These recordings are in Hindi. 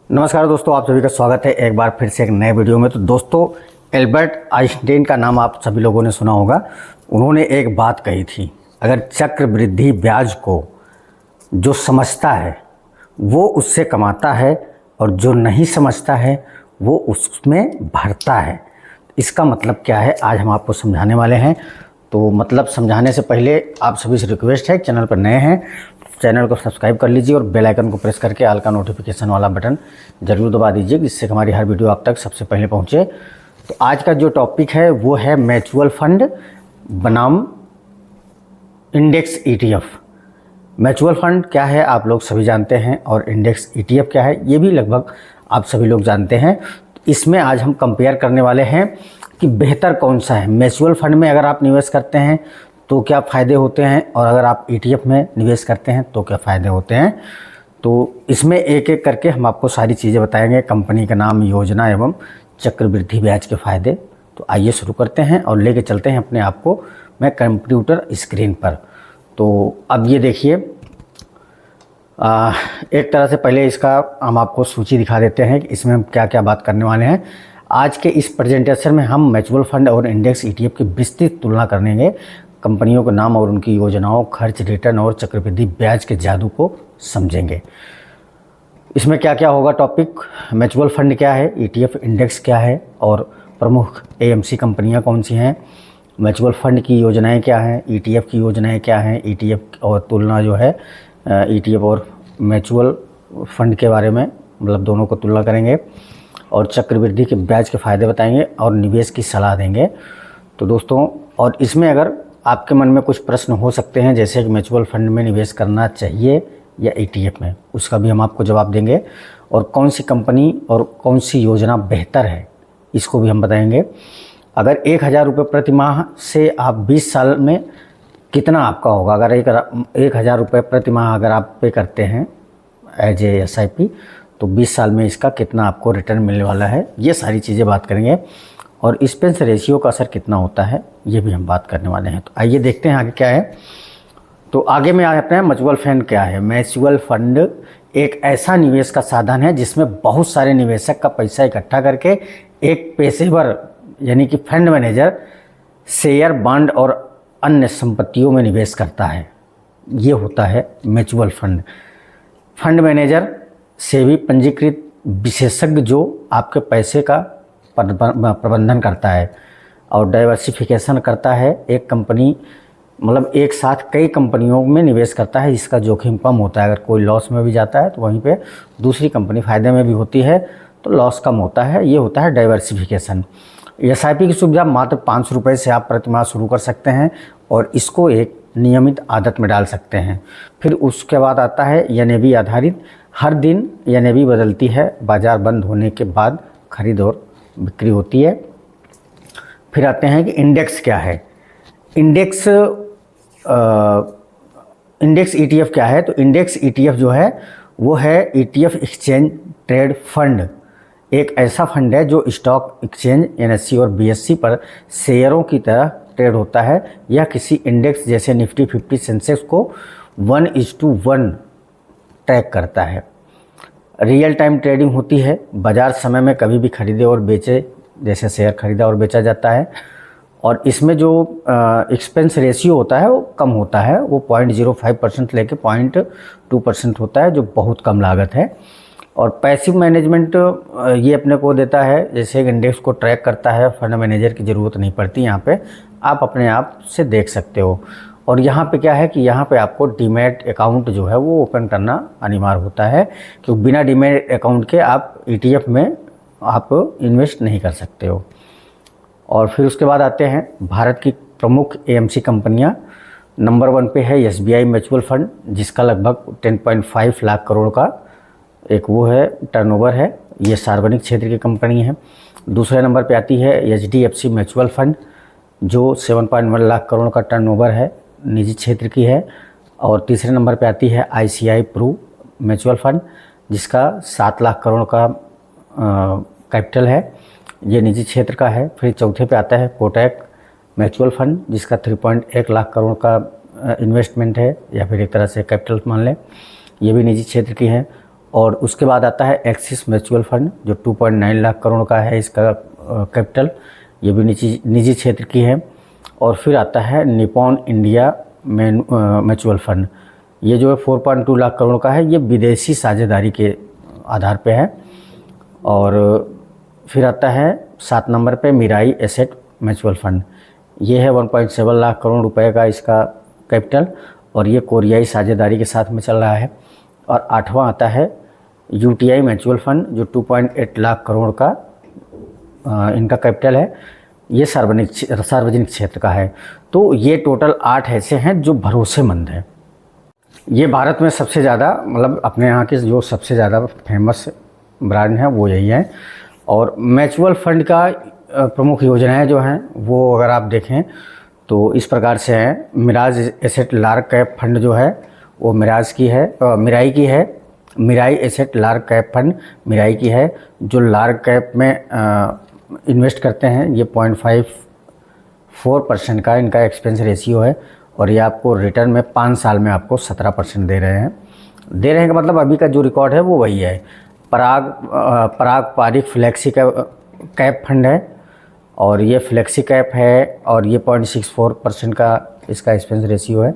नमस्कार दोस्तों, आप सभी का स्वागत है एक बार फिर से एक नए वीडियो में। तो दोस्तों, एल्बर्ट आइंस्टाइन का नाम आप सभी लोगों ने सुना होगा। उन्होंने एक बात कही थी, अगर चक्रवृद्धि ब्याज को जो समझता है वो उससे कमाता है और जो नहीं समझता है वो उसमें भरता है। इसका मतलब क्या है, आज हम आपको समझाने वाले हैं। तो मतलब समझाने से पहले आप सभी से रिक्वेस्ट है, चैनल पर नए हैं चैनल को सब्सक्राइब कर लीजिए और बेल आइकन को प्रेस करके ऑल का नोटिफिकेशन वाला बटन ज़रूर दबा दीजिए, जिससे हमारी हर वीडियो आप तक सबसे पहले पहुंचे। तो आज का जो टॉपिक है वो है म्यूचुअल फंड बनाम इंडेक्स ईटीएफ। म्यूचुअल फंड क्या है आप लोग सभी जानते हैं, और इंडेक्स ईटीएफ क्या है ये भी लगभग आप सभी लोग जानते हैं। इसमें आज हम कंपेयर करने वाले हैं कि बेहतर कौन सा है। म्यूचुअल फंड में अगर आप निवेश करते हैं तो क्या फ़ायदे होते हैं, और अगर आप ईटीएफ में निवेश करते हैं तो क्या फ़ायदे होते हैं। तो इसमें एक एक करके हम आपको सारी चीज़ें बताएंगे, कंपनी का नाम, योजना एवं चक्रवृद्धि ब्याज के फ़ायदे। तो आइए शुरू करते हैं और लेके चलते हैं अपने आप को मैं कंप्यूटर स्क्रीन पर। तो अब ये देखिए, एक तरह से पहले इसका हम आपको सूची दिखा देते हैं कि इसमें हम क्या क्या बात करने वाले हैं। आज के इस प्रेजेंटेशन में हम म्यूचुअल फंड और इंडेक्स ईटीएफ की विस्तृत तुलना करेंगे, कंपनियों के नाम और उनकी योजनाओं, खर्च, रिटर्न और चक्रवृद्धि ब्याज के जादू को समझेंगे। इसमें क्या क्या होगा टॉपिक, म्यूचुअल फंड क्या है, ईटीएफ इंडेक्स क्या है, और प्रमुख एएमसी कंपनियां कौन सी हैं, म्यूचुअल फंड की योजनाएं क्या हैं, ईटीएफ की योजनाएं क्या हैं, ईटीएफ और तुलना जो है ईटीएफ और म्यूचुअल फंड के बारे में, मतलब दोनों को तुलना करेंगे, और चक्रवृद्धि के ब्याज के फ़ायदे बताएंगे और निवेश की सलाह देंगे। तो दोस्तों, और इसमें अगर आपके मन में कुछ प्रश्न हो सकते हैं, जैसे कि म्यूचुअल फंड में निवेश करना चाहिए या ईटीएफ में, उसका भी हम आपको जवाब देंगे, और कौन सी कंपनी और कौन सी योजना बेहतर है इसको भी हम बताएंगे। अगर 1000 रुपये प्रति माह से आप 20 साल में कितना आपका होगा, अगर 1000 रुपये प्रति माह अगर आप पे करते हैं एज ए SIP, तो 20 साल में इसका कितना आपको रिटर्न मिलने वाला है, ये सारी चीज़ें बात करेंगे। और एक्सपेंस रेशियो का असर कितना होता है ये भी हम बात करने वाले हैं। तो आइए देखते हैं आगे क्या है। तो आगे में आते हैं म्यूचुअल फंड क्या है। म्यूचुअल फंड एक ऐसा निवेश का साधन है जिसमें बहुत सारे निवेशक का पैसा इकट्ठा करके एक पेशेवर यानी कि फंड मैनेजर शेयर, बॉन्ड और अन्य संपत्तियों में निवेश करता है। ये होता है mutual fund. Fund manager SEBI पंजीकृत विशेषज्ञ जो आपके पैसे का प्रबंधन करता है और डाइवर्सिफिकेशन करता है। एक कंपनी मतलब एक साथ कई कंपनियों में निवेश करता है, इसका जोखिम कम होता है। अगर कोई लॉस में भी जाता है तो वहीं पे दूसरी कंपनी फ़ायदे में भी होती है तो लॉस कम होता है। ये होता है डाइवर्सिफिकेशन। SIP की सुविधा मात्र 500 रुपये से आप प्रति माह शुरू कर सकते हैं और इसको एक नियमित आदत में डाल सकते हैं। फिर उसके बाद आता है NAV आधारित। हर दिन NAV बदलती है, बाज़ार बंद होने के बाद खरीद और बिक्री होती है। फिर आते हैं कि इंडेक्स क्या है। इंडेक्स ETF क्या है। तो इंडेक्स ETF जो है वो है ETF एक्सचेंज ट्रेड फंड। एक ऐसा फंड है जो स्टॉक एक्सचेंज NSE और BSE पर शेयरों की तरह ट्रेड होता है। यह किसी इंडेक्स जैसे निफ्टी 50 सेंसेक्स को 1:1 ट्रैक करता है। रियल टाइम ट्रेडिंग होती है, बाज़ार समय में कभी भी खरीदे और बेचे, जैसे शेयर खरीदा और बेचा जाता है। और इसमें जो एक्सपेंस रेशियो होता है वो कम होता है, वो 0.05% लेके 0.2% होता है, जो बहुत कम लागत है। और पैसिव मैनेजमेंट ये अपने को देता है, जैसे एक इंडेक्स को ट्रैक करता है, फंड मैनेजर की ज़रूरत नहीं पड़ती। यहाँ पे आप अपने आप से देख सकते हो। और यहाँ पे क्या है कि यहाँ पे आपको डीमैट अकाउंट जो है वो ओपन करना अनिवार्य होता है, क्योंकि बिना डीमैट अकाउंट के आप ETF में आप इन्वेस्ट नहीं कर सकते हो। और फिर उसके बाद आते हैं भारत की प्रमुख AMC कंपनियाँ। नंबर 1 पे है SBI म्यूचुअल फंड, जिसका लगभग 10.5 लाख करोड़ का एक वो है टर्नओवर है। ये सार्वजनिक क्षेत्र की कंपनी है। दूसरे नंबर पे आती है HDFC म्यूचुअल फंड, जो 7.1 लाख करोड़ का टर्नओवर है, निजी क्षेत्र की है। और तीसरे नंबर पे आती है ICICI प्रू म्यूचुअल फंड, जिसका 7 लाख करोड़ का कैपिटल है, ये निजी क्षेत्र का है। फिर चौथे पे आता है कोटक म्यूचुअल फंड, जिसका 3.1 लाख करोड़ का इन्वेस्टमेंट है, या फिर एक तरह से कैपिटल मान लें, ये भी निजी क्षेत्र की है। और उसके बाद आता है एक्सिस म्यूचुअल फंड जो 2.9 लाख करोड़ का है इसका कैपिटल, ये भी निजी क्षेत्र की है। और फिर आता है निपॉन इंडिया म्यूचुअल फंड, ये जो है 4.2 लाख करोड़ का है, ये विदेशी साझेदारी के आधार पे है। और फिर आता है 7 नंबर पे मिराई एसेट म्यूचुअल फंड, ये है 1.7 लाख करोड़ रुपए का इसका कैपिटल, और ये कोरियाई साझेदारी के साथ में चल रहा है। और 8वां आता है यूटीआई म्यूचुअल फंड जो 2.8 लाख करोड़ का इनका कैपिटल है, ये सार्वजनिक क्षेत्र का है। तो ये टोटल 8 ऐसे हैं जो भरोसेमंद हैं। ये भारत में सबसे ज़्यादा, मतलब अपने यहाँ के जो सबसे ज़्यादा फेमस ब्रांड हैं वो यही है। और म्यूचुअल फंड का प्रमुख योजनाएं जो हैं वो अगर आप देखें तो इस प्रकार से हैं। Mirae asset large cap fund जो है वो मिराई की है। Mirae asset large cap fund Mirae की है, जो लार्ज कैप में इन्वेस्ट करते हैं। ये 0.54% का इनका एक्सपेंस रेशियो है, और ये आपको रिटर्न में 5 साल में आपको 17% दे रहे हैं का मतलब अभी का जो रिकॉर्ड है वो वही है। पराग पारिक फ्लेक्सी कैप फंड है, और ये फ्लेक्सी कैप है, और ये 0.64% का इसका एक्सपेंस रेशियो है,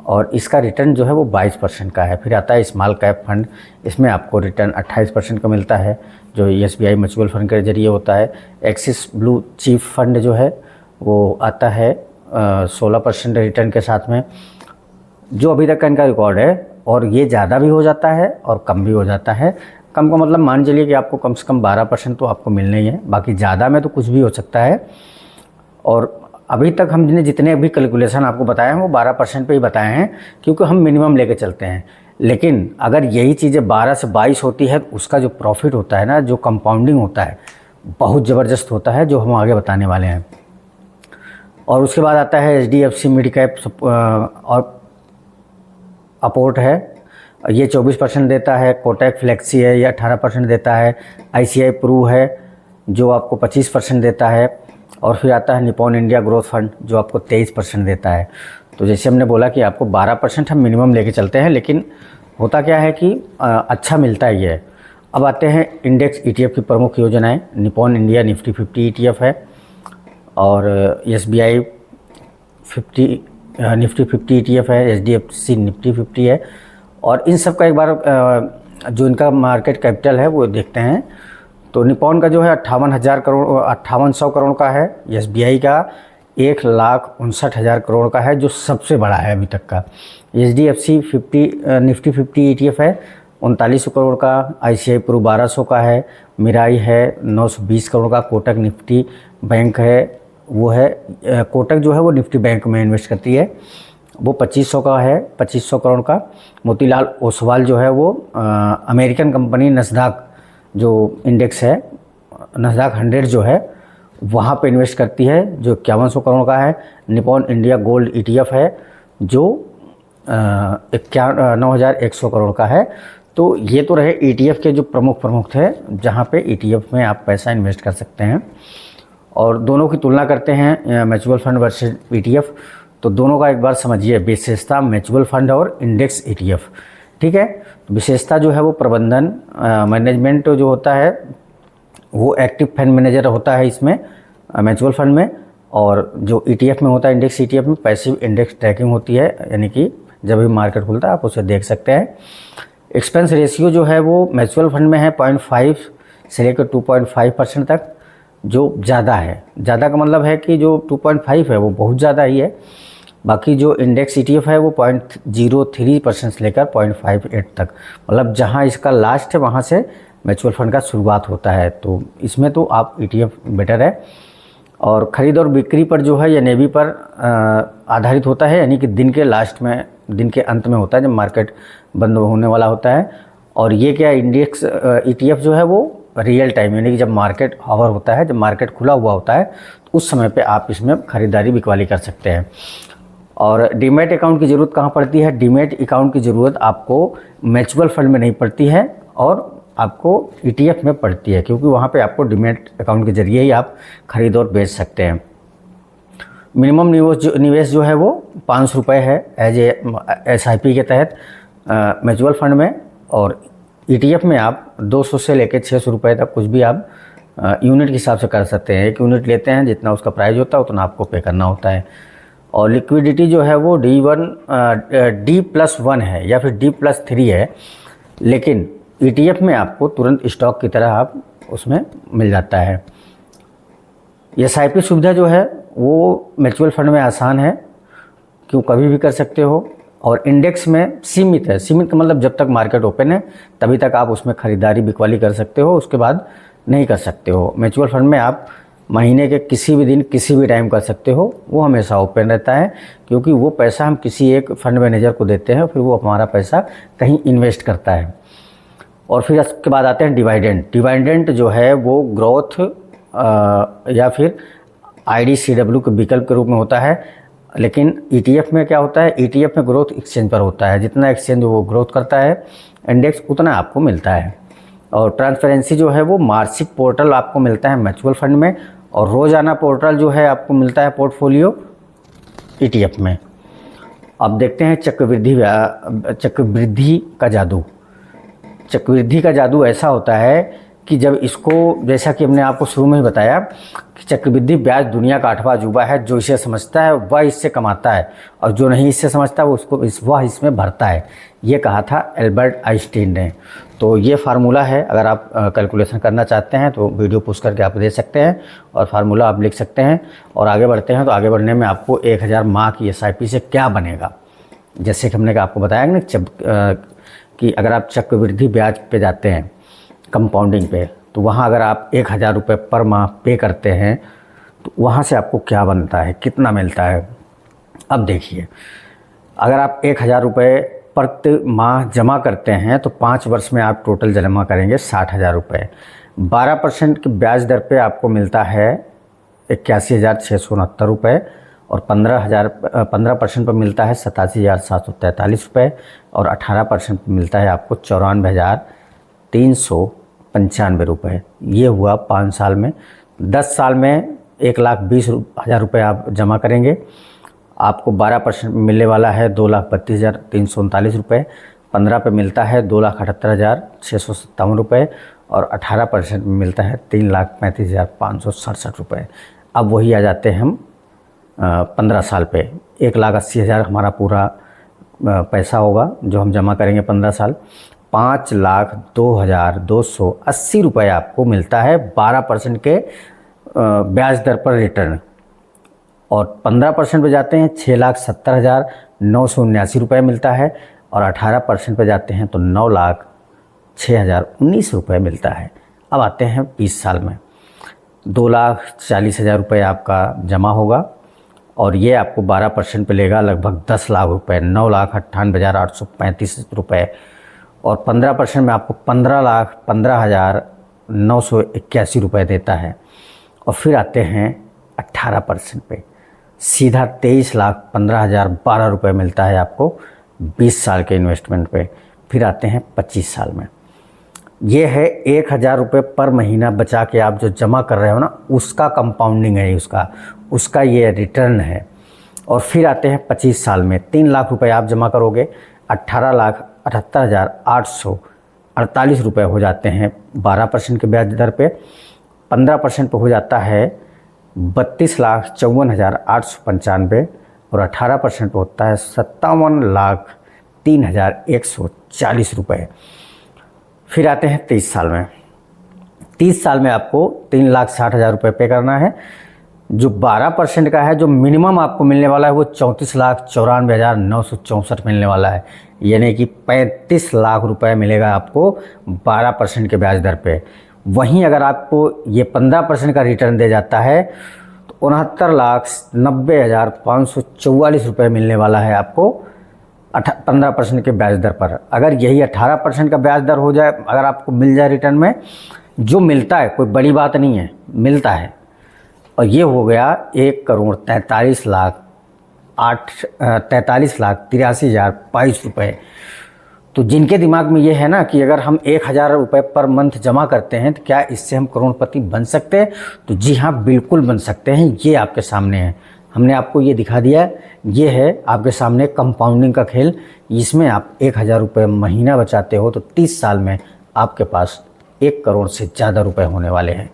और इसका रिटर्न जो है वो 22% का है। फिर आता है स्मॉल कैप फंड, इसमें आपको रिटर्न 28% का मिलता है, जो एसबीआई म्यूचुअल फंड के जरिए होता है। एक्सिस ब्लू चिप फंड जो है वो आता है 16% रिटर्न के साथ में, जो अभी तक का इनका रिकॉर्ड है। और ये ज़्यादा भी हो जाता है और कम भी हो जाता है। कम का मतलब मान चलिए कि आपको कम से कम 12% तो आपको मिलना ही है, बाकी ज़्यादा में तो कुछ भी हो सकता है। और अभी तक हमने जितने भी कैलकुलेशन आपको बताए हैं वो 12% पे ही बताए हैं, क्योंकि हम मिनिमम लेके चलते हैं। लेकिन अगर यही चीज़ें 12 से 22 होती है तो उसका जो प्रॉफिट होता है ना, जो कंपाउंडिंग होता है, बहुत ज़बरदस्त होता है, जो हम आगे बताने वाले हैं। और उसके बाद आता है HDFC मिड कैप और अपोर्ट है, ये 24% देता है। कोटक फ्लेक्सी है, ये 18% देता है। ICI प्रू है जो आपको 25% देता है। और फिर आता है निपॉन इंडिया ग्रोथ फंड जो आपको 23% देता है। तो जैसे हमने बोला कि आपको 12% हम मिनिमम लेके चलते हैं, लेकिन होता क्या है कि अच्छा मिलता ही है। अब आते हैं इंडेक्स ETF की प्रमुख योजनाएं। निपॉन इंडिया निफ्टी 50 ETF है, और SBI निफ्टी 50 ETF है, HDFC निफ्टी 50 है। और इन सब का एक बार जो इनका मार्केट कैपिटल है वो देखते हैं। तो निपॉन का जो है 58,100 करोड़ का है। SBI का 1,59,000 करोड़ का है, जो सबसे बड़ा है अभी तक का। HDFC निफ्टी 50 ETF है 3900 करोड़ का। ICI प्रू 1200 का है। मिराई है 920 करोड़ का। कोटक निफ्टी बैंक है, वो है कोटक जो है वो निफ्टी बैंक में इन्वेस्ट करती है, वो 2500 का है, 2500 करोड़ का। मोतीलाल ओसवाल जो है वो अमेरिकन कंपनी नस्दाक जो इंडेक्स है, नस्दाक 100 जो है वहाँ पे इन्वेस्ट करती है, जो 5100 करोड़ का है। निपॉन इंडिया गोल्ड ETF है जो 9100 करोड़ का है। तो ये तो रहे ETF के जो प्रमुख थे, जहाँ पे ETF में आप पैसा इन्वेस्ट कर सकते हैं। और दोनों की तुलना करते हैं म्यूचुअल फंड वर्सेस ETF। तो दोनों का एक बार समझिए विशेषता, म्यूचुअल फंड और इंडेक्स ETF, ठीक है। विशेषता जो है वो प्रबंधन मैनेजमेंट जो होता है वो एक्टिव फंड मैनेजर होता है इसमें म्यूचुअल फंड में, और जो ETF में होता है इंडेक्स ETF में पैसिव इंडेक्स ट्रैकिंग होती है, यानी कि जब भी मार्केट खुलता है आप उसे देख सकते हैं। एक्सपेंस रेशियो जो है वो म्यूचुअल फंड में है 0.5 से लेकर 2.5% तक, जो ज़्यादा है। ज़्यादा का मतलब है कि जो 2.5 है वो बहुत ज़्यादा ही है। बाकी जो इंडेक्स ETF है वो 0.03% से लेकर 0.58 तक, मतलब जहाँ इसका लास्ट है वहाँ से म्यूचुअल फंड का शुरुआत होता है। तो इसमें तो आप ETF बेटर है। और ख़रीद और बिक्री पर जो है या नेवी पर आधारित होता है, यानी कि दिन के लास्ट में, दिन के अंत में होता है जब मार्केट बंद होने वाला होता है। और ये क्या इंडेक्स ETF जो है वो रियल टाइम, यानी कि जब मार्केट हावर होता है, जब मार्केट खुला हुआ होता है, तो उस समय पे आप इसमें ख़रीदारी बिकवाली कर सकते हैं। और डीमैट अकाउंट की ज़रूरत कहाँ पड़ती है? डीमैट अकाउंट की ज़रूरत आपको म्यूचुअल फंड में नहीं पड़ती है और आपको ETF में पड़ती है, क्योंकि वहाँ पे आपको डीमैट अकाउंट के ज़रिए ही आप खरीद और बेच सकते हैं। मिनिमम निवेश जो है वो 500 रुपये है एज ए SIP के तहत म्यूचुअल फंड में, और ETF में आप 200 से लेकर 600 रुपये तक कुछ भी आप यूनिट के हिसाब से कर सकते हैं। 1 यूनिट लेते हैं, जितना उसका प्राइस होता है उतना आपको पे करना होता है। और लिक्विडिटी जो है वो D+1 है या फिर D+3 है, लेकिन ETF में आपको तुरंत स्टॉक की तरह आप उसमें मिल जाता है। ये SIP सुविधा जो है वो म्यूचुअल फंड में आसान है, क्यों कभी भी कर सकते हो। और इंडेक्स में सीमित है। सीमित का मतलब जब तक मार्केट ओपन है तभी तक आप उसमें ख़रीदारी बिकवाली कर सकते हो, उसके बाद नहीं कर सकते हो। म्यूचुअल फंड में आप महीने के किसी भी दिन किसी भी टाइम कर सकते हो, वो हमेशा ओपन रहता है, क्योंकि वो पैसा हम किसी एक फंड मैनेजर को देते हैं, फिर वो हमारा पैसा कहीं इन्वेस्ट करता है। और फिर उसके बाद आते हैं डिविडेंड। डिविडेंड जो है वो ग्रोथ या फिर IDCW के विकल्प के रूप में होता है, लेकिन ETF में क्या होता है, ETF में ग्रोथ एक्सचेंज पर होता है। जितना एक्सचेंज वो ग्रोथ करता है इंडेक्स, उतना आपको मिलता है। और ट्रांसपेरेंसी जो है वो मासिक पोर्टल आपको मिलता है म्यूचुअल फंड में, और रोज़ाना पोर्टल जो है आपको मिलता है पोर्टफोलियो ETF में। अब देखते हैं चक्रवृद्धि का जादू। चक्रवृद्धि का जादू ऐसा होता है कि जब इसको, जैसा कि हमने आपको शुरू में ही बताया कि चक्रवृद्धि ब्याज दुनिया का 8वां अजूबा है। जो इसे समझता है वह इससे कमाता है, और जो नहीं इससे समझता वो वह इसमें भरता है। ये कहा था एल्बर्ट आइंस्टीन ने। तो ये फार्मूला है, अगर आप कैलकुलेशन करना चाहते हैं तो वीडियो पुश करके आप दे सकते हैं और फार्मूला आप लिख सकते हैं। और आगे बढ़ते हैं, तो आगे बढ़ने में आपको 1000 माह की SIP से क्या बनेगा, जैसे कि हमने आपको बताया ना कि अगर आप चक्रवृद्धि ब्याज पे जाते हैं कंपाउंडिंग पे, तो वहाँ अगर आप 1000 रुपये पर माह पे करते हैं तो वहाँ से आपको क्या बनता है, कितना मिलता है। अब देखिए, अगर आप 1000 रुपये प्रति माह जमा करते हैं तो 5 वर्ष में आप टोटल जमा करेंगे 60,000 रुपये। 12% की ब्याज दर पे आपको मिलता है 81,669 रुपये, और 15% पर मिलता है 87,743 रुपये, और 18% पर मिलता है आपको 94,395 रुपये। ये हुआ 5 साल में। 10 साल में 1,20,000 रुपये आप जमा करेंगे, आपको 12% मिलने वाला है 2,32,339 रुपये। 15 पे मिलता है 2,78,657 रुपये, और 18% में मिलता है 3,35,567 रुपये। अब वही आ जाते हैं हम 15 साल पे। 1,80,000 हमारा पूरा पैसा होगा जो हम जमा करेंगे 15 साल। 5,02,280 रुपये आपको मिलता है 12% के ब्याज दर पर रिटर्न। और 15% पे जाते हैं 6,70,979 रुपये मिलता है, और 18% पे जाते हैं तो 9,06,019 रुपये मिलता है। अब आते हैं 20 साल में, 2,40,000 रुपये आपका जमा होगा, और ये आपको 12% पे लेगा लगभग 10 लाख रुपये, 9,98,835 रुपये। और 15% में आपको 15,15,981 रुपये देता है। और फिर आते हैं 18% पे, सीधा 23,15,012 रुपये मिलता है आपको 20 साल के इन्वेस्टमेंट पे। फिर आते हैं 25 साल में, ये है 1,000 रुपये पर महीना बचा के आप जो जमा कर रहे हो ना, उसका कंपाउंडिंग है, उसका ये रिटर्न है। और फिर आते हैं 25 साल में, 3 लाख रुपये आप जमा करोगे, 18,78,848 रुपये हो जाते हैं 12% के ब्याज दर पे। 15% पे हो जाता है 32,54,895, और 18% पे होता है 57,03,140 रुपये। फिर आते हैं 30 साल में। 30 साल में आपको 3,60,000 रुपये पे करना है। जो 12% का है, जो मिनिमम आपको मिलने वाला है वो 34,94,964 मिलने वाला है, यानी कि 35 लाख रुपए मिलेगा आपको 12% के ब्याज दर पे। वहीं अगर आपको ये 15% का रिटर्न दे जाता है तो 69,90,544 रुपये मिलने वाला है आपको 15% के ब्याज दर पर। अगर यही 18% का ब्याज दर हो जाए, अगर आपको मिल जाए रिटर्न में, जो मिलता है कोई बड़ी बात नहीं है, मिलता है। और ये हो गया 1,43,83,82,22 रुपये। तो जिनके दिमाग में ये है ना कि अगर हम 1,000 रुपये पर मंथ जमा करते हैं तो क्या इससे हम करोड़पति बन सकते हैं, तो जी हाँ, बिल्कुल बन सकते हैं। ये आपके सामने है, हमने आपको ये दिखा दिया। ये है आपके सामने कंपाउंडिंग का खेल। इसमें आप 1,000 रुपये महीना बचाते हो तो 30 साल में आपके पास 1 करोड़ से ज़्यादा रुपए होने वाले हैं।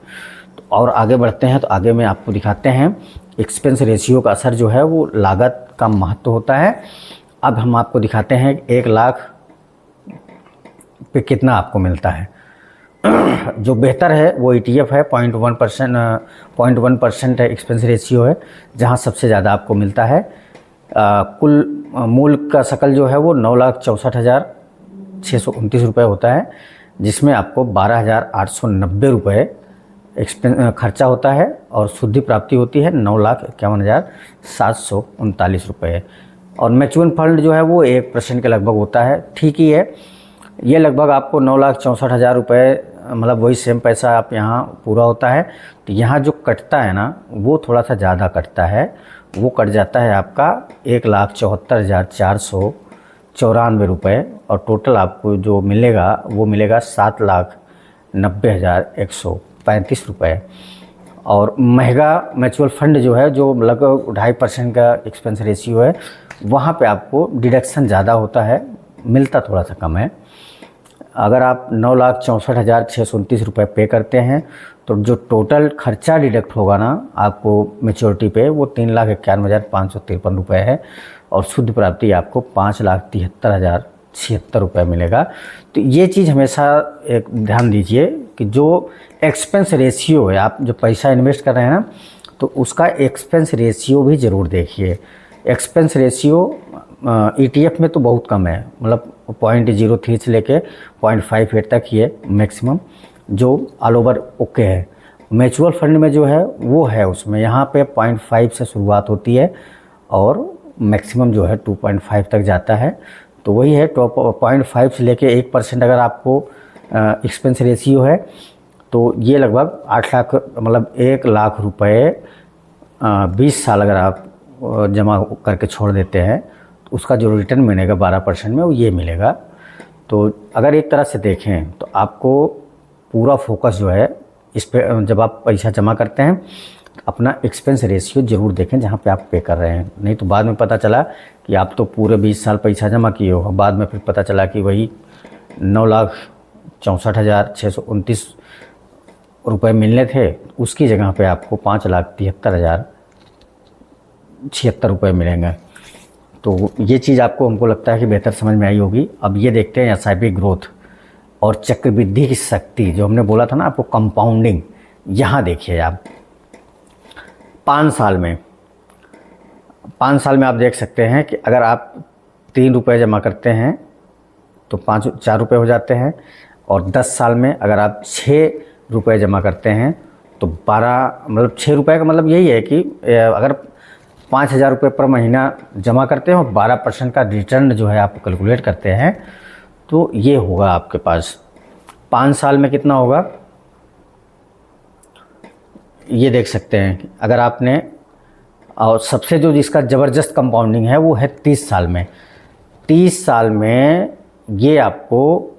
तो और आगे बढ़ते हैं, तो आगे में आपको दिखाते हैं एक्सपेंस रेशियो का असर जो है वो लागत का महत्व होता है। अब हम आपको दिखाते हैं 1 लाख पे कितना आपको मिलता है। जो बेहतर है वो ETF है, 0.1% है एक्सपेंस रेशियो है, जहाँ सबसे ज़्यादा आपको मिलता है। कुल मूल का शकल जो है वो 9,64,629 रुपये होता है, जिसमें आपको 12,890 रुपये एक्सपेंस खर्चा होता है और शुद्ध प्राप्ति होती है 9,51,739 रुपये। और म्यूचुअल फंड जो है वो 1% के लगभग होता है, ठीक ही है। ये लगभग आपको 9,64,000 रुपये, मतलब वही सेम पैसा आप यहाँ पूरा होता है। तो यहाँ जो कटता है ना वो थोड़ा सा ज़्यादा कटता है, वो कट जाता है आपका 1,74,494 रुपये, और टोटल आपको जो मिलेगा वो मिलेगा 7,90,135 रुपये। और महंगा म्यूचुअल फंड जो है, जो लगभग 2.5% का एक्सपेंस रेशियो है, वहाँ पे आपको डिडक्शन ज़्यादा होता है, मिलता थोड़ा सा कम है। अगर आप 9,64,629 रुपये पे करते हैं तो जो टोटल खर्चा डिडक्ट होगा ना आपको मैच्योरिटी पे, वो 3,91,553 रुपये है, और शुद्ध प्राप्ति आपको 5,73,076 रुपये मिलेगा। तो ये चीज़ हमेशा एक ध्यान दीजिए कि जो एक्सपेंस रेशियो है, आप जो पैसा इन्वेस्ट कर रहे हैं ना, तो उसका एक्सपेंस रेशियो भी ज़रूर देखिए। एक्सपेंस रेशियो ETF में तो बहुत कम है, मतलब 0.03 से लेके 0.58 तक ही है मैक्सिमम, जो ऑल ओवर ओके है। म्यूचुअल फंड में जो है वो है, उसमें यहाँ पे 0.5 से शुरुआत होती है और मैक्सिमम जो है 2.5 तक जाता है। तो वही है, 0.5 से लेके 1% अगर आपको एक्सपेंस रेशियो है, तो ये लगभग 8 लाख, मतलब 1 लाख रुपये 20 साल अगर आप जमा करके छोड़ देते हैं, तो उसका जो रिटर्न मिलेगा 12% में, वो ये मिलेगा। तो अगर एक तरह से देखें तो आपको पूरा फोकस जो है इस पे, जब आप पैसा जमा करते हैं तो अपना एक्सपेंस रेशियो ज़रूर देखें जहाँ पे आप पे कर रहे हैं। नहीं तो बाद में पता चला कि आप तो पूरे 20 साल पैसा जमा किए हो, बाद में फिर पता चला कि वही 9,64,629 रुपये मिलने थे, उसकी जगह पे आपको 5,73,076 रुपये मिलेंगे। तो ये चीज़ आपको, हमको लगता है कि बेहतर समझ में आई होगी। अब ये देखते हैं SIP ग्रोथ और चक्रवृद्धि की शक्ति, जो हमने बोला था ना आपको कंपाउंडिंग। यहाँ देखिए आप 5 साल में आप देख सकते हैं कि अगर आप 3 रुपये जमा करते हैं तो 4 रुपये हो जाते हैं, और 10 साल में अगर आप 6 रुपये जमा करते हैं तो 12, मतलब 6 रुपये का मतलब यही है कि अगर 5,000 रुपये पर महीना जमा करते हैं और 12% का रिटर्न जो है आप कैलकुलेट करते हैं, तो ये होगा आपके पास 5 साल में कितना होगा, ये देख सकते हैं। अगर आपने, और सबसे जो जिसका ज़बरदस्त कंपाउंडिंग है वो है 30 साल में। 30 साल में ये आपको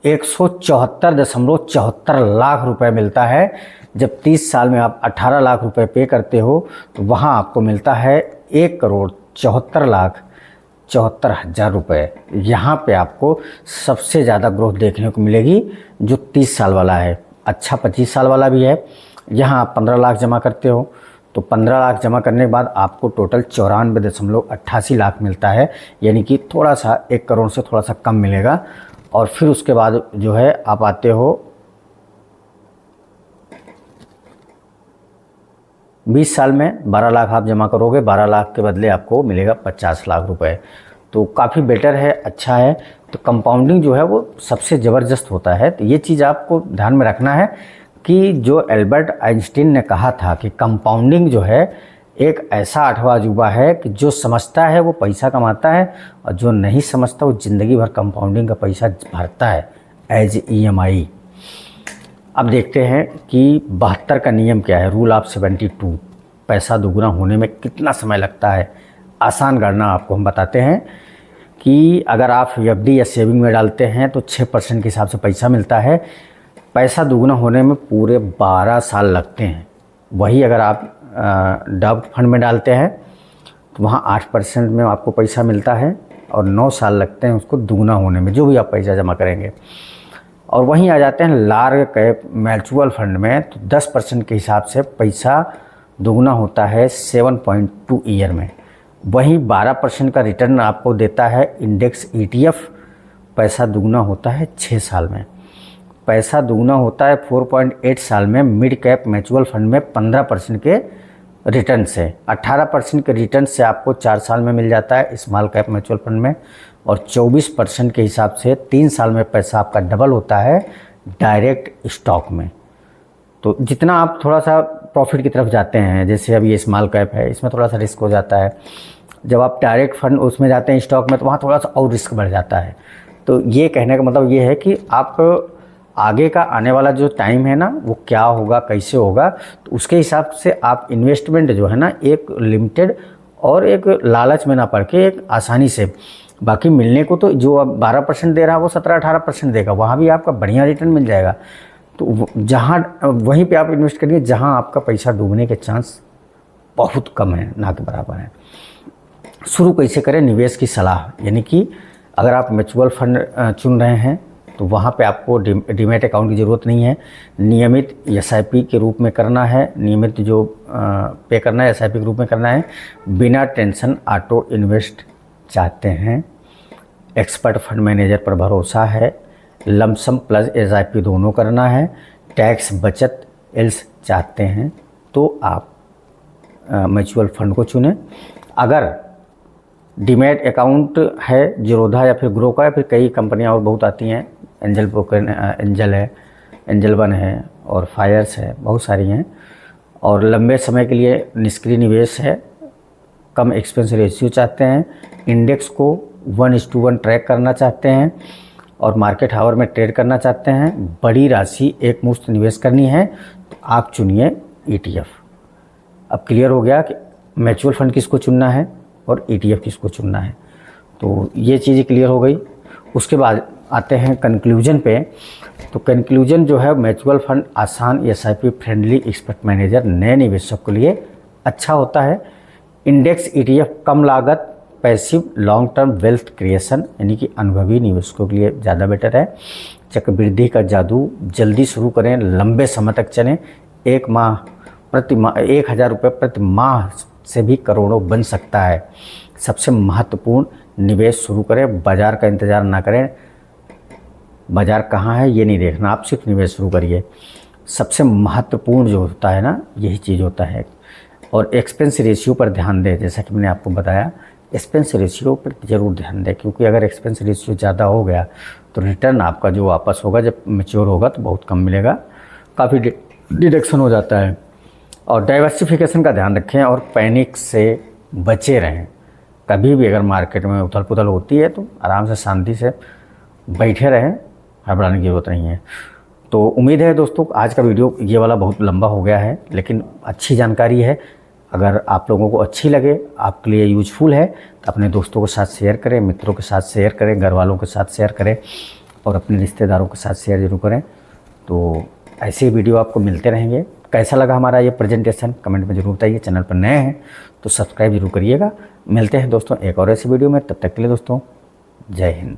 174.74 लाख रुपए मिलता है। जब 30 साल में आप 18 लाख रुपए पे करते हो तो वहाँ आपको मिलता है 1,74,74,000 रुपये। यहाँ पे आपको सबसे ज़्यादा ग्रोथ देखने को मिलेगी जो 30 साल वाला है। अच्छा 25 साल वाला भी है। यहाँ आप 15 लाख जमा करते हो तो 15 लाख जमा करने के बाद आपको टोटल 94.88 लाख मिलता है, यानी कि थोड़ा सा 1 करोड़ से थोड़ा सा कम मिलेगा। और फिर उसके बाद जो है आप आते हो 20 साल में 12 लाख आप जमा करोगे, 12 लाख के बदले आपको मिलेगा 50 लाख रुपए। तो काफ़ी बेटर है, अच्छा है। तो कंपाउंडिंग जो है वो सबसे ज़बरदस्त होता है। तो ये चीज़ आपको ध्यान में रखना है कि जो एल्बर्ट आइंस्टीन ने कहा था कि कंपाउंडिंग जो है एक ऐसा 8वां अजूबा है कि जो समझता है वो पैसा कमाता है, और जो नहीं समझता वो ज़िंदगी भर कंपाउंडिंग का पैसा भरता है एज EMI। अब देखते हैं कि 72 का नियम क्या है, रूल ऑफ 72। पैसा दोगुना होने में कितना समय लगता है, आसान गणना आपको हम बताते हैं कि अगर आप FD या सेविंग में डालते हैं तो 6% के हिसाब से पैसा मिलता है। पैसा दोगुना होने में पूरे 12 साल लगते हैं। वही अगर आप डॉग फंड में डालते हैं तो वहाँ 8% में आपको पैसा मिलता है, और 9 साल लगते हैं उसको दुगना होने में, जो भी आप पैसा जमा करेंगे। और वहीं आ जाते हैं लार्ज कैप म्यूचुअल फंड में, तो 10% के हिसाब से पैसा दुगना होता है 7.2 ईयर में। वहीं 12% का रिटर्न आपको देता है इंडेक्स ETF, पैसा दुगना होता है 6 साल में। पैसा दुगना होता है 4.8 साल में मिड कैप म्यूचुअल फंड में 15% के रिटर्न से। 18% के रिटर्न से आपको 4 साल में मिल जाता है स्मॉल कैप म्यूचुअल फंड में, और 24% के हिसाब से 3 साल में पैसा आपका डबल होता है डायरेक्ट स्टॉक में। तो जितना आप थोड़ा सा प्रॉफिट की तरफ जाते हैं, जैसे अब ये स्मॉल कैप है, इसमें थोड़ा सा रिस्क हो जाता है। जब आप डायरेक्ट फंड उसमें जाते हैं स्टॉक में, तो वहाँ थोड़ा सा और रिस्क बढ़ जाता है। तो ये कहने का मतलब ये है कि आप आगे का आने वाला जो टाइम है ना, वो क्या होगा, कैसे होगा, तो उसके हिसाब से आप इन्वेस्टमेंट जो है ना, एक लिमिटेड और एक लालच में ना पड़ के एक आसानी से, बाकी मिलने को तो जो अब 12% दे रहा है वो 17-18% देगा, वहाँ भी आपका बढ़िया रिटर्न मिल जाएगा। तो जहाँ वहीं पे आप इन्वेस्ट करिए जहाँ आपका पैसा डूबने के चांस बहुत कम है, ना के बराबर है। शुरू कैसे करें निवेश की सलाह, यानी कि अगर आप म्यूचुअल फंड चुन रहे हैं तो वहाँ पे आपको डीमैट अकाउंट की ज़रूरत नहीं है। नियमित SIP के रूप में करना है, नियमित जो पे करना है SIP के रूप में करना है। बिना टेंशन ऑटो इन्वेस्ट चाहते हैं, एक्सपर्ट फंड मैनेजर पर भरोसा है, लमसम प्लस SIP दोनों करना है, टैक्स बचत एल्स चाहते हैं तो आप म्यूचुअल फंड को चुनें। अगर डीमैट अकाउंट है जीरोधा या फिर ग्रो का, या फिर कई कंपनियां और बहुत आती हैं, एंजल ब्रोकर, एंजल है, एंजल वन है और फायर्स है, बहुत सारी हैं, और लंबे समय के लिए निष्क्रिय निवेश है, कम एक्सपेंस रेशियो चाहते हैं, इंडेक्स को 1:1 ट्रैक करना चाहते हैं और मार्केट हावर में ट्रेड करना चाहते हैं, बड़ी राशि एक मुश्त निवेश करनी है, तो आप चुनिए ETF। अब क्लियर हो गया कि म्यूचुअल फंड किसको चुनना है और ETF किसको चुनना है, तो ये चीज़ें क्लियर हो गई। उसके बाद आते हैं कंक्लूजन पे। तो कंक्लूजन जो है, म्यूचुअल फंड आसान, SIP फ्रेंडली, एक्सपर्ट मैनेजर नए निवेशक के लिए अच्छा होता है। इंडेक्स ETF कम लागत, passive long term wealth creation, यानी कि अनुभवी निवेशकों के लिए ज़्यादा बेटर है। चक्रवृद्धि का जादू, जल्दी शुरू करें, लंबे समय तक चलें, 1,000 रुपये प्रति माह से भी करोड़ों बन सकता है। सबसे महत्वपूर्ण, निवेश शुरू करें, बाज़ार का इंतज़ार ना करें, बाज़ार कहाँ है ये नहीं देखना, आप सिर्फ निवेश शुरू करिए। सबसे महत्वपूर्ण जो होता है ना, यही चीज़ होता है। और एक्सपेंस रेशियो पर ध्यान दें, जैसा कि मैंने आपको बताया, एक्सपेंस रेशियो पर ज़रूर ध्यान दें, क्योंकि अगर एक्सपेंस रेशियो ज़्यादा हो गया तो रिटर्न आपका जो वापस होगा जब मैच्योर होगा तो बहुत कम मिलेगा, काफ़ी डिडक्शन हो जाता है। और डाइवर्सिफिकेशन का ध्यान रखें और पैनिक से बचे रहें। कभी भी अगर मार्केट में उथल पुथल होती है तो आराम से शांति से बैठे रहें, घबराने की ज़रूरत नहीं है। तो उम्मीद है दोस्तों आज का वीडियो ये वाला बहुत लंबा हो गया है, लेकिन अच्छी जानकारी है। अगर आप लोगों को अच्छी लगे, आपके लिए यूजफुल है, तो अपने दोस्तों के साथ शेयर करें, मित्रों के साथ शेयर करें, घर वालों के साथ शेयर करें और अपने रिश्तेदारों के साथ शेयर जरूर करें। तो ऐसे ही वीडियो आपको मिलते रहेंगे। कैसा लगा हमारा ये प्रेजेंटेशन कमेंट में जरूर बताइए। चैनल पर नए हैं तो सब्सक्राइब जरूर करिएगा। मिलते हैं दोस्तों एक और ऐसी वीडियो में, तब तक के लिए दोस्तों जय हिंद।